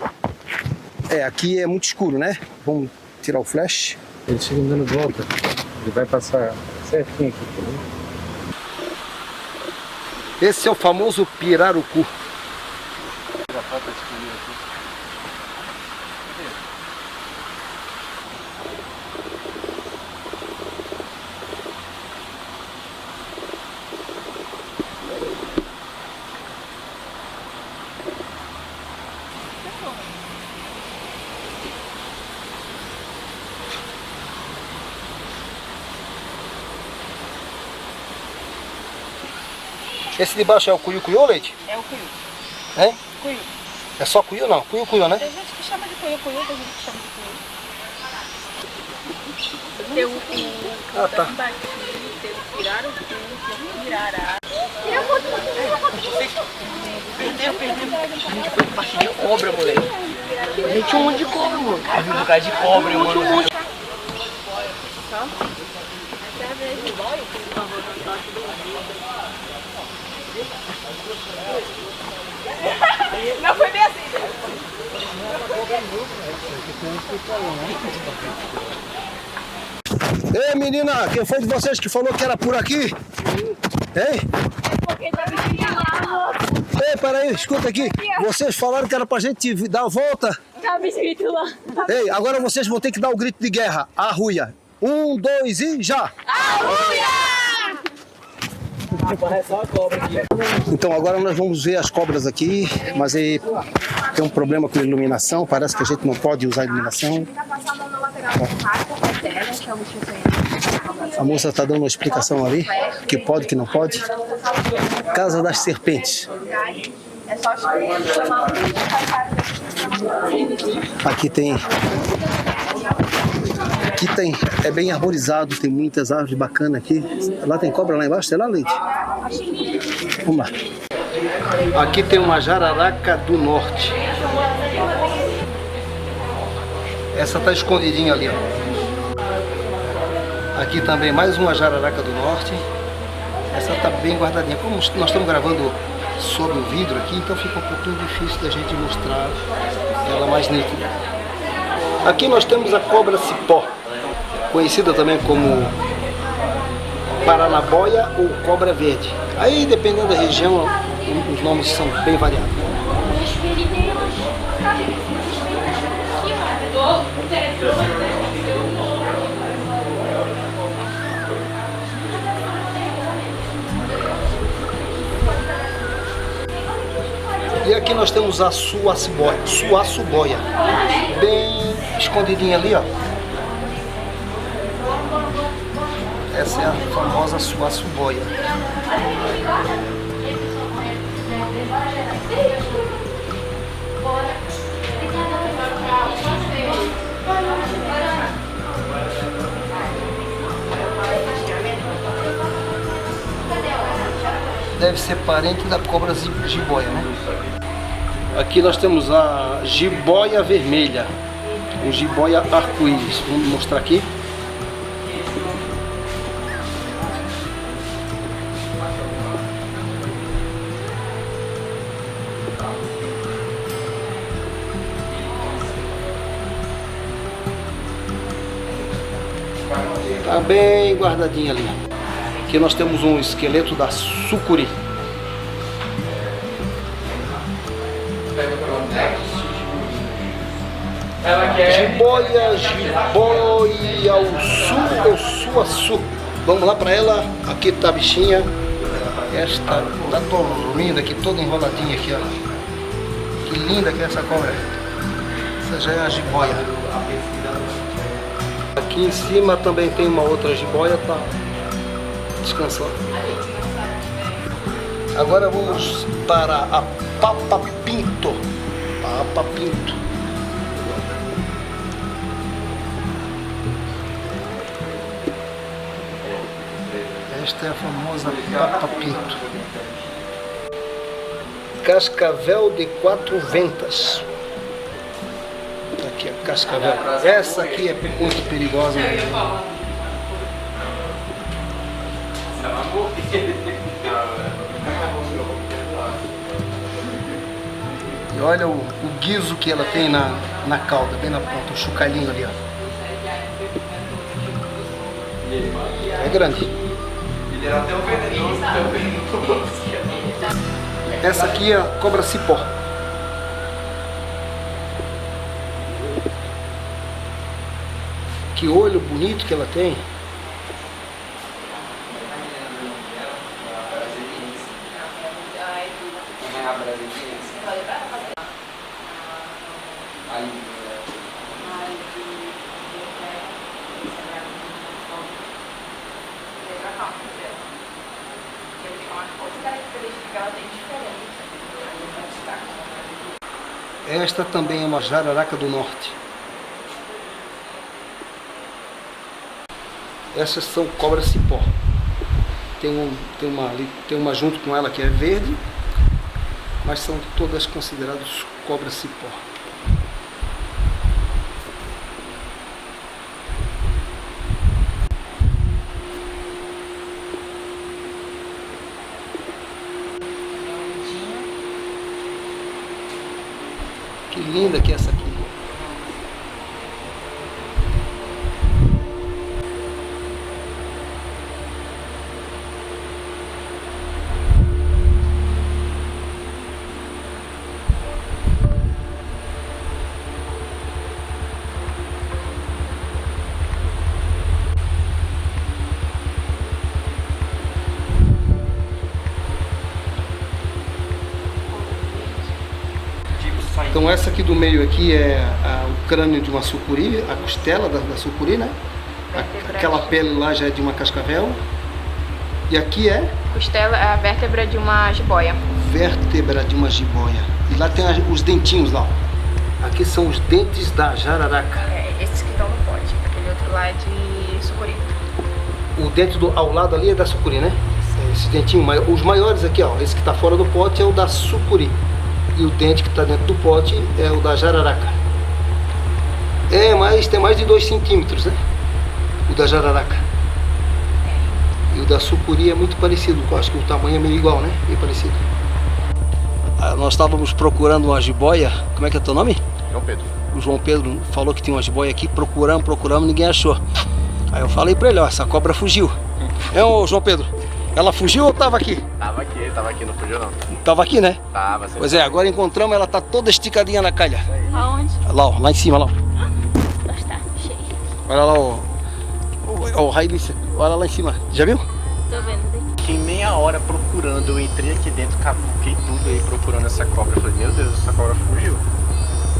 É, aqui é muito escuro, né? Vamos tirar o flash. Ele chega dando volta. Ele vai passar certinho aqui, tá vendo? Esse é o famoso pirarucu. Esse de baixo é o cuiu-cuiu, Leite? É o cuiu. Hein? Cuiu. É só cuiu não? Cuiu-cuiu, né? Tem gente que chama de cuiu-cuiu, tem gente que chama de cuiu. Tem o tambaqui, tem o pirarucu, tem o pirará. De cobra, moleque. A gente tinha um monte de cobra, mano. Eu vi um bocado de cobra, mano. Não foi bem assim. Ei, menina, quem foi de vocês que falou que era por aqui? Hein? Porque tá me lá. Epa, peraí, escuta aqui. Vocês falaram que era pra gente dar a volta. Tava escrito lá. Ei, agora vocês vão ter que dar o grito de guerra. Arruia. 1, 2 e já! Agora é só a cobra aqui. Então agora nós vamos ver as cobras aqui, mas aí tem um problema com a iluminação, parece que a gente não pode usar a iluminação. A moça está dando uma explicação ali, que pode, que não pode. Casa das Serpentes. É só chamar Aqui tem, é bem arborizado, tem muitas árvores bacanas aqui. Lá tem cobra lá embaixo, sei lá, Leite? Vamos lá. Aqui tem uma jararaca do norte. Essa tá escondidinha ali, ó. Aqui também mais uma jararaca do norte. Essa tá bem guardadinha. Como nós estamos gravando sob o vidro aqui, então fica um pouquinho difícil da gente mostrar ela mais nítida. Aqui nós temos a cobra cipó, conhecida também como paranaboia ou cobra verde. Aí, dependendo da região, os nomes são bem variados. E aqui nós temos a suaçuboia, bem escondidinha ali, ó. Essa é a famosa suaçuboia. Deve ser parente da cobra jiboia, né? Aqui nós temos a jiboia vermelha, o jiboia arco-íris. Vamos mostrar aqui. Tá bem guardadinha ali. Aqui nós temos um esqueleto da sucuri. Jiboia ao sul ou suaçu. Vamos lá para ela. Aqui tá a bichinha. Esta tá dormindo aqui, toda enroladinha aqui, ó. Que linda que é essa cobra. Essa já é a jiboia. Aqui em cima também tem uma outra jiboia, tá descansando. Agora vamos para a papa-pinto. Papa-pinto. Esta é a famosa papa-pinto. Cascavel de 4 ventas. Aqui a cascavel. Essa aqui é muito perigosa. E olha o guiso que ela tem na cauda, bem na ponta, o chocalhinho ali, ó. É grande. Essa aqui é a cobra cipó. Que olho bonito que ela tem. Esta também é uma jararaca do norte. Essas são cobras cipó. Tem uma junto com ela que é verde, mas são todas consideradas cobras cipó. Que linda que é essa aqui. Então essa aqui do meio aqui é o crânio de uma sucuri, a costela da sucuri, né? Aquela pele lá já é de uma cascavel. E aqui é? Costela é a vértebra de uma jiboia. Vértebra de uma jiboia. E lá tem os dentinhos lá, ó. Aqui são os dentes da jararaca. É, esses que estão no pote. Aquele outro lá é de sucuri. O dente ao lado ali é da sucuri, né? Esse dentinho, os maiores aqui, ó. Esse que tá fora do pote é o da sucuri. E o dente que tá dentro do pote é o da jararaca. Mas tem mais de 2 centímetros, né? O da jararaca. E o da sucuri é muito parecido. Eu acho que o tamanho é meio igual, né? Bem parecido. Nós estávamos procurando uma jiboia. Como é que é teu nome? João Pedro. O João Pedro falou que tinha uma jiboia aqui. Procuramos, ninguém achou. Aí eu falei pra ele, ó, essa cobra fugiu. Ô João Pedro, ela fugiu ou tava aqui? Tava aqui, não fugiu não. Tava aqui, né? Tava, sim. Pois é, agora encontramos, ela tá toda esticadinha na calha. Aonde? Lá, ó, lá em cima, lá. Está cheio. Olha lá, ó, Raíssa, olha lá em cima. Já viu? Tô vendo daqui. Fiquei meia hora procurando, eu entrei aqui dentro, cavuquei tudo aí procurando essa cobra. Eu falei, meu Deus, essa cobra fugiu.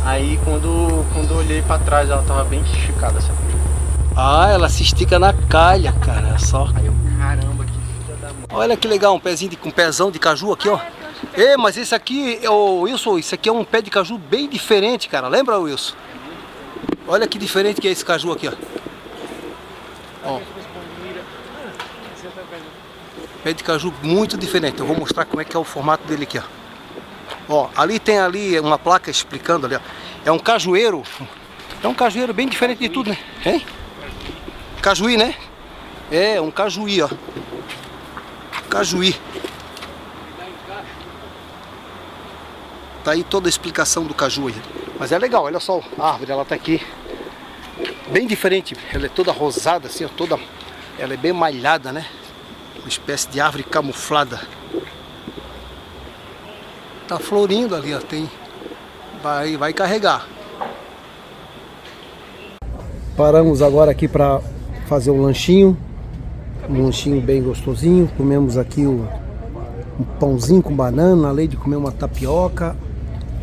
Aí quando eu olhei pra trás, ela tava bem esticada essa cobra. Ela se estica na calha, cara, olha só. Aí eu, caramba, que filha da mãe. Olha que legal, um pezão de caju aqui, ó. Mas esse aqui, Wilson, isso aqui é um pé de caju bem diferente, cara. Lembra, Wilson? Olha que diferente que é esse caju aqui, ó. Pé de caju muito diferente. Eu vou mostrar como é que é o formato dele aqui, ó. Ali tem uma placa explicando ali, ó. É um cajueiro. É um cajueiro bem diferente de tudo, né? Hein? Cajuí, né? É, um cajuí, ó. Cajuí. Tá aí toda a explicação do caju aí. Mas é legal, olha só a árvore, ela tá aqui. Bem diferente. Ela é toda rosada, assim, ó, toda... Ela é bem malhada, né? Uma espécie de árvore camuflada. Tá florindo ali, ó. Tem... Vai carregar. Paramos agora aqui para fazer um lanchinho bem gostosinho. Comemos aqui um pãozinho com banana, além de comer uma tapioca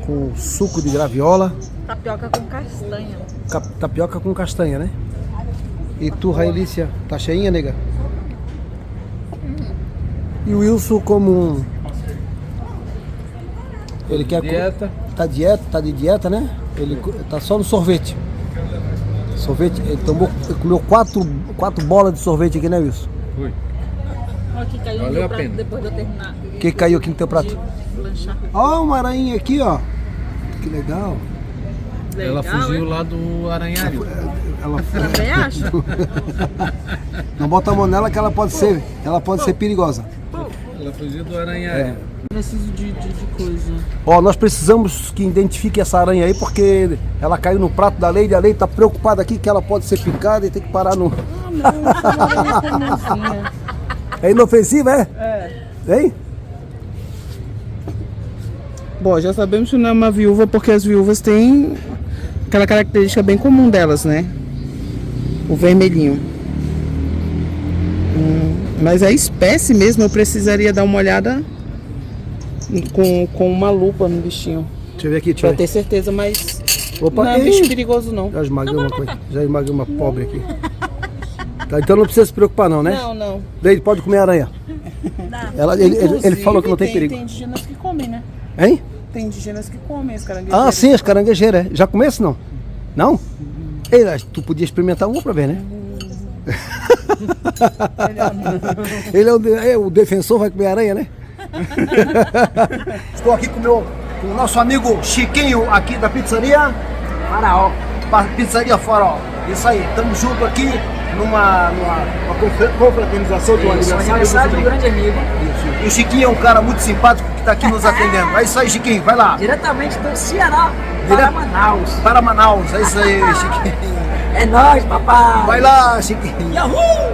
com suco de graviola. Tapioca com castanha. Tapioca com castanha, né? E tu, Raelícia, tá cheinha, nega? E o Wilson como ele quer Dieta. Tá de dieta, né? Ele tá só no sorvete. Sorvete, ele comeu quatro bolas de sorvete aqui, né, Wilson? Fui. Olha que caiu no meu prato depois de eu terminar. O que caiu aqui no teu prato? De lanchar. Ó, uma aranha aqui, ó. Que legal. Ela fugiu lá do aranhário. Ela Também acho. Não bota a mão nela que ela pode ser perigosa. Ela fugiu do aranhário. Preciso de coisa. Ó, nós precisamos que identifique essa aranha aí, porque ela caiu no prato da Leide. A Leide tá preocupada aqui que ela pode ser picada e tem que parar no... É inofensiva, é? É. Hein? Bom, já sabemos que não é uma viúva porque as viúvas têm aquela característica bem comum delas, né? O vermelhinho. Mas a espécie mesmo eu precisaria dar uma olhada com uma lupa no bichinho. Deixa eu ver aqui, Pra ter certeza, mas Opa, não é bicho perigoso não. Já esmaguei uma coisa. Já esmaguei uma pobre aqui. Tá, então não precisa se preocupar não, né? Não. Leide, pode comer aranha. Ele falou que não tem perigo. Tem indígenas que comem, né? Hein? Tem indígenas que comem as caranguejeiras. Ah, sim, as caranguejeiras. Já comesse, não? Não? Ei, tu podia experimentar uma pra ver, né? Ele é o defensor, vai comer aranha, né? Estou aqui com o nosso amigo Chiquinho aqui da pizzaria Faraó. Pizzaria Faraó. Isso aí, estamos juntos aqui numa confraternização de um aniversário do grande amigo. Isso. E o Chiquinho é um cara muito simpático que está aqui nos atendendo. É isso aí, Chiquinho, vai lá. Diretamente do Ceará para Manaus. Para Manaus, é isso aí, Chiquinho. É nóis, papai. Vai lá, Chiquinho. Yahoo!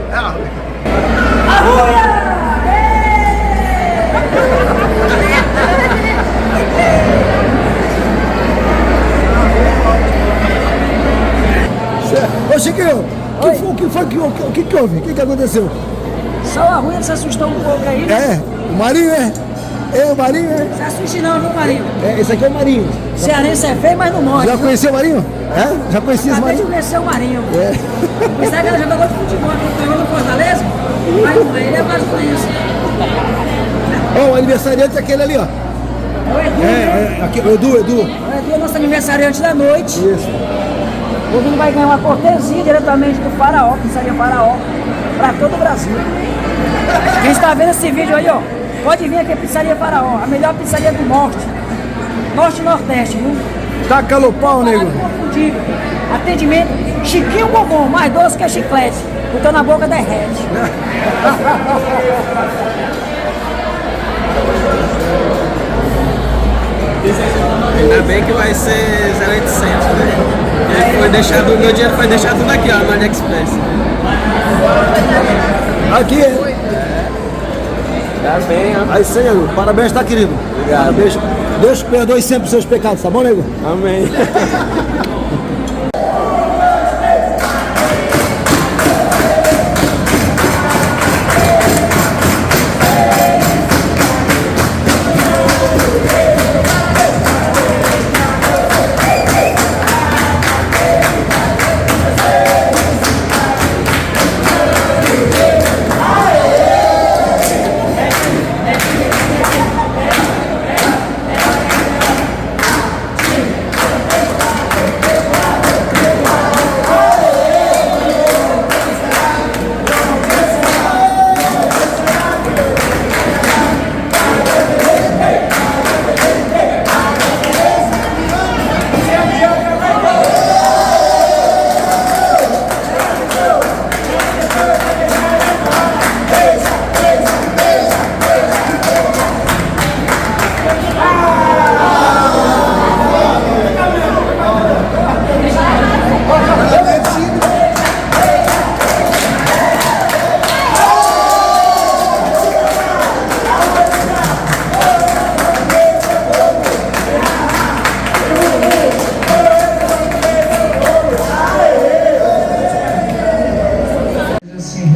Ô Chiquinho, o que houve? O que aconteceu? Só a Ruia se assustou um pouco aí. O Marinho é? O Marinho é? Se assuste não, viu, Marinho? Esse aqui é o Marinho. Cearense é feio, mas não morre. Já conheceu o Marinho? É? Já conhecia esse Acabei de Marinho? conhecer o Marinho. É. Pensava que era jogador de futebol, que jogou no Fortaleza, mas não é, ele é brasileiro. Ó, o aniversariante é aquele ali, ó. O Edu, Aqui, o Edu. O Edu é nosso aniversariante da noite. Isso. Hoje ele vai ganhar uma cortesia diretamente do Faraó, pizzaria Faraó, para todo o Brasil. Quem está vendo esse vídeo aí, ó, pode vir aqui a pizzaria Faraó, a melhor pizzaria do norte. Norte e Nordeste, viu? Taca no pau, nego. Inconfundível. Atendimento, Chiquinho Bombom, mais doce que chiclete. Botando na boca derrete. Ainda bem que vai ser 0800, né? E foi deixado, o meu dinheiro foi deixado tudo aqui, ó, no AliExpress. Aqui, Tá bem, ó. aí sim, nego. Parabéns, tá, querido? Obrigado. Parabéns. Deus perdoe sempre os seus pecados, tá bom, nego? Amém.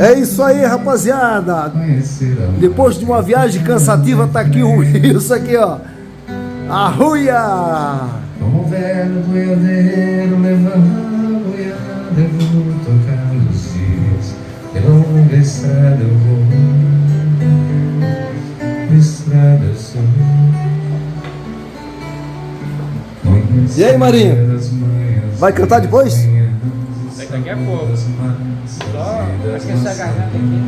É isso aí, rapaziada. Depois de uma viagem cansativa, tá aqui o Wilson aqui, ó. Arruia! Como velho boiadeiro levando a boiada, eu vou tocando os dias. Pela longa estrada eu vou, estrada eu sou. E aí, Marinho? Vai cantar depois? Daqui a pouco. Só aquecer a garganta aqui.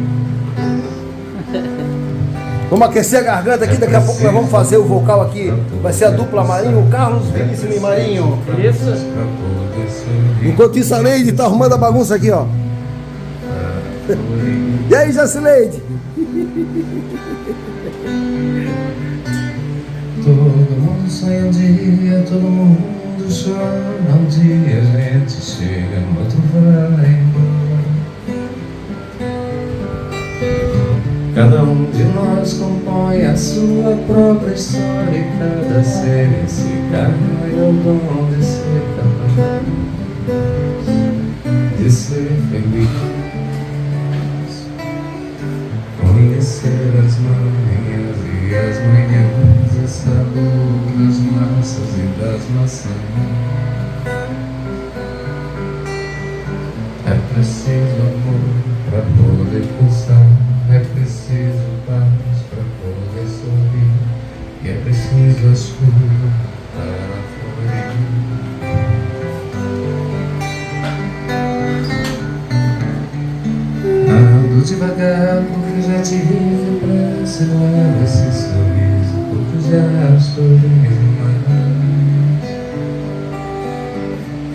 Vamos aquecer a garganta aqui, daqui a pouco nós vamos fazer o vocal aqui. Vai ser a dupla Marinho, Carlos, Vinícius e Marinho. Isso. Enquanto isso, a Leide tá arrumando a bagunça aqui, ó. E aí, Jacileide? Todo mundo sonha um dia, todo mundo chora um dia, a gente chega, no outro vai embora. Cada um de nós compõe a sua própria história e cada ser em si carrega o dom de ser capaz de ser feliz. Conhecer as manhãs e as manhãs, o sabor das massas e das maçãs. É preciso amor para poder pulsar, é preciso paz para poder sorrir, e é preciso a chuva para florir. Ando devagar porque já te vi depressa, leva esse sorriso porque já sorri demais.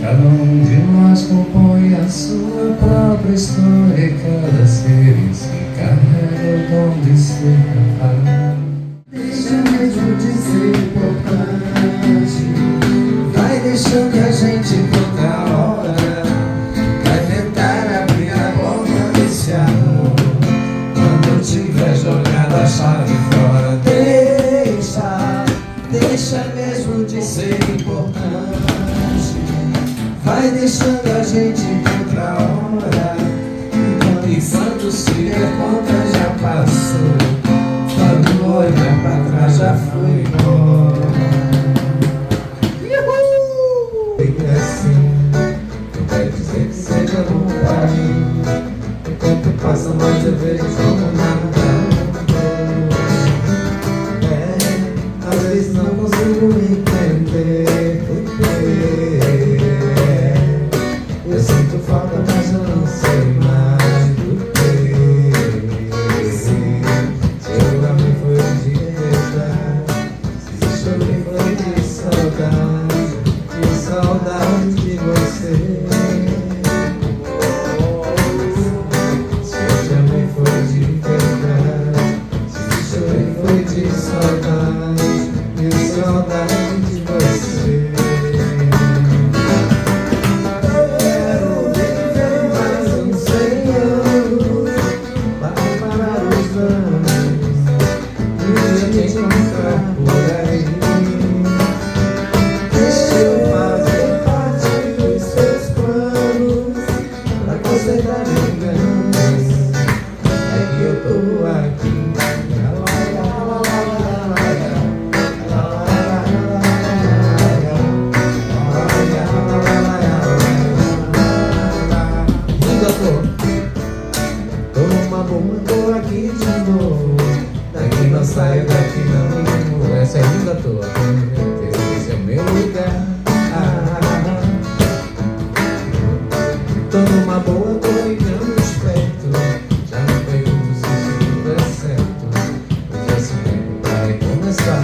Cada um de nós compõe a sua própria história e cada ser em si carrega o dom de ser capaz. Deixa mesmo de ser importante, vai deixando a gente toda hora, vai tentar abrir a porta desse amor quando eu tiver jogado a chave fora. Deixa mesmo de ser importante, vai deixando a gente pra outra hora, enquanto se der conta já passou, quando olhar pra trás já foi embora. de saudade, e saudade de você. Eu quero viver mais uns 100 anos, para parar os anos e te encontrar por aí. Deixa eu fazer parte dos seus planos, pra consertar enganos. É que eu tô aqui. Toma bomba, tô aqui de novo. Daqui não saio, daqui não me mudo. Essa é linda à toa. Esse é o meu lugar. Tô numa boa, tô ficando esperto. Já me pergunto se tudo é certo. Hoje esse tempo vai começar.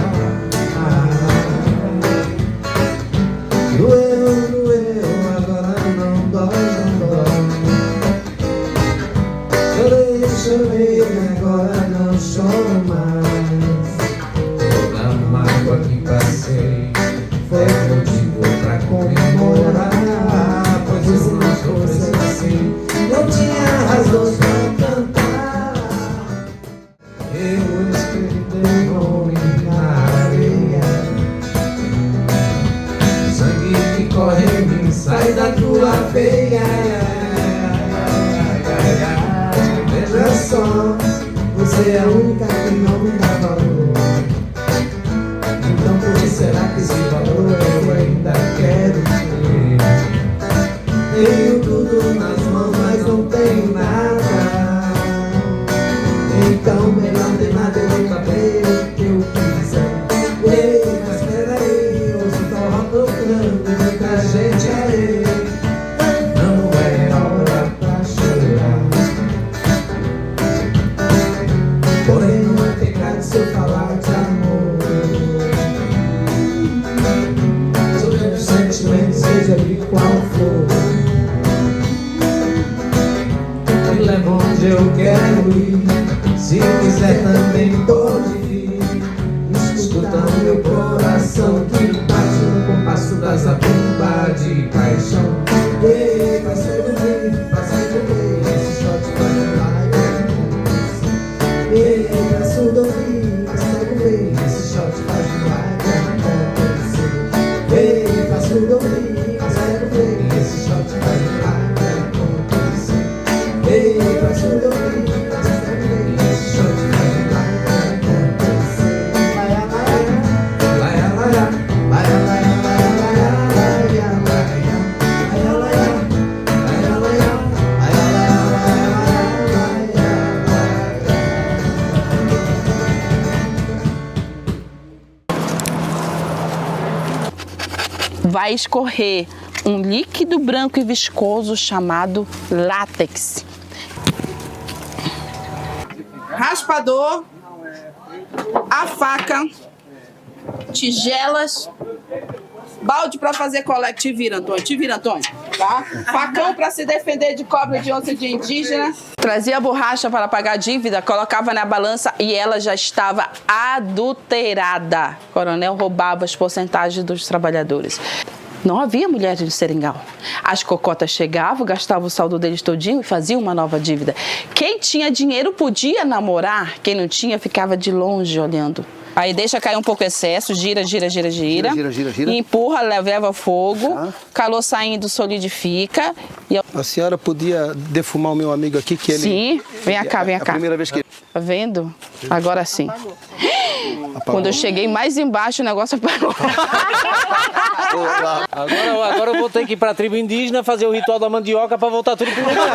Doeu, doeu, agora não dói, não dói. Chorei, chorei, agora não choro mais. Toda mágoa que passei foi motivo pra comemorar. Pois isso não fosse assim, não tinha razão pra cantar. Eu escrevi teu nome na areia. Sangue que corre em mim sai da tua veia. Veja só, você é a única que não me dá valor. Então por que será que esse valor eu ainda quero ter? Tenho tudo nas mãos, mas não tenho nada. Então melhor ter nada e nunca ter o que eu quiser. Ei, mas peraí, hoje tô tocando e muita gente aí. Não é hora pra chorar. Porém não é pecado se eu falar de amor. Sobre os sentimentos, seja de qual for, me leva onde eu quero ir. Se quiser também pode vir. Escutando meu coração que bate no compasso da zabumba de paixão. Ei, vai ser do bem, vai ser do bem. Esse shot vai lá e ei, braço do fim, segue bem. Esse shot faz milagre acontecer. Ei, braço do fim, segue bem. Esse shot faz milagre acontecer. Ei, braço do fim, segue bem. Esse shot faz milagre acontecer. Laia, laia, laia, laia, laia, laia, laia, laia, laia, laia, laia, vai escorrer um líquido branco e viscoso chamado látex. Raspador, a faca, tigelas, balde para fazer coleta. Te vira, Antônio, tá? Facão para se defender de cobra, de onça, de indígena. Trazia a borracha para pagar a dívida, colocava na balança e ela já estava adulterada. O coronel roubava as porcentagens dos trabalhadores. Não havia mulheres no seringal. As cocotas chegavam, gastavam o saldo deles todinho e faziam uma nova dívida. Quem tinha dinheiro podia namorar, quem não tinha ficava de longe olhando. Aí deixa cair um pouco o excesso, gira. E empurra, leva fogo, calor saindo, solidifica. E A senhora podia defumar o meu amigo aqui, que ele... Sim, vem cá. É a primeira vez que... Tá vendo? Agora sim. Quando eu cheguei mais embaixo, o negócio apagou. Agora eu vou ter que ir para a tribo indígena fazer o ritual da mandioca para voltar tudo pro lugar.